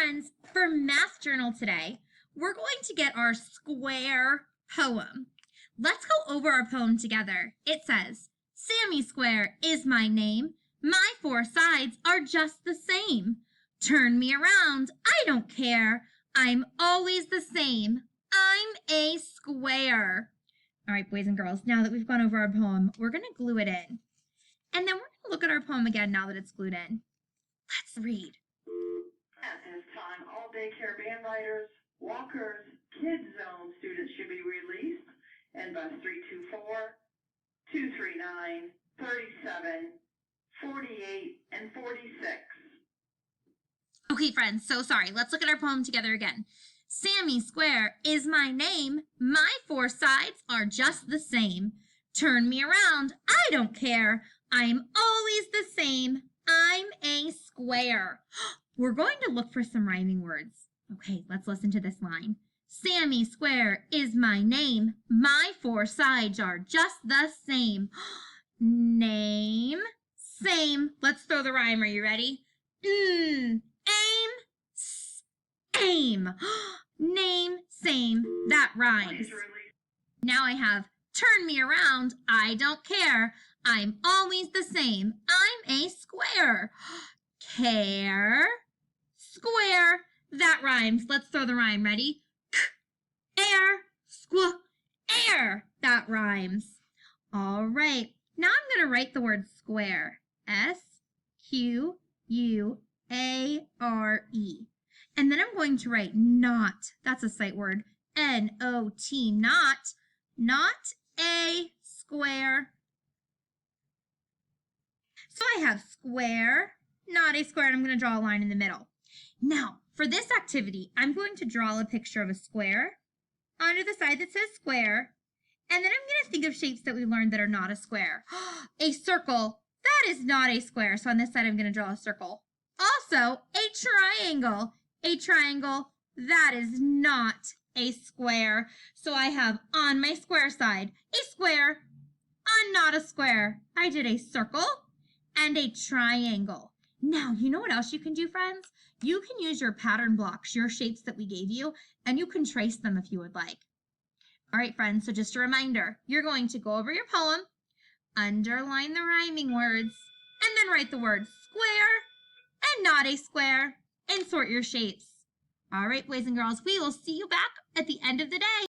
friends, for Math Journal today, we're going to get our square poem. Let's go over our poem together. It says, Sammy Square is my name. My four sides are just the same. Turn me around, I don't care. I'm always the same. I'm a square. All right, boys and girls, now that we've gone over our poem, we're going to glue it in. And then we're going to look at our poem again now that it's glued in. Let's read. At this time, all daycare band riders, walkers, kids zone students should be released, and bus 324, 239, 37, 48, and 46. Okay, friends, so sorry. Let's look at our poem together again. Sammy Square is my name. My four sides are just the same. Turn me around, I don't care. I'm always the same. I'm a square. We're going to look for some rhyming words. Okay, let's listen to this line. Sammy Square is my name. My four sides are just the same. Name, same. Let's throw the rhyme. Are you ready? Aim, aim. Name, same. That rhymes. Now I have turn me around. I don't care. I'm always the same. I'm a square. Care, square. That rhymes. Let's throw the rhyme. Ready? Air, air. That rhymes. All right. Now I'm going to write the word square. S-Q-U-A-R-E. And then I'm going to write not. That's a sight word. N-O-T, not. Not a square. So I have square, not a square, and I'm going to draw a line in the middle. Now, for this activity, I'm going to draw a picture of a square onto the side that says square, and then I'm going to think of shapes that we learned that are not a square. A circle, that is not a square, so on this side I'm going to draw a circle. Also, a triangle. A triangle, that is not a square. So I have on my square side, a square, on not a square. I did a circle and a triangle. Now, you know what else you can do, friends? You can use your pattern blocks, your shapes that we gave you, and you can trace them if you would like. All right, friends, so just a reminder, you're going to go over your poem, underline the rhyming words, and then write the word square and not a square, and sort your shapes. All right, boys and girls, we will see you back at the end of the day.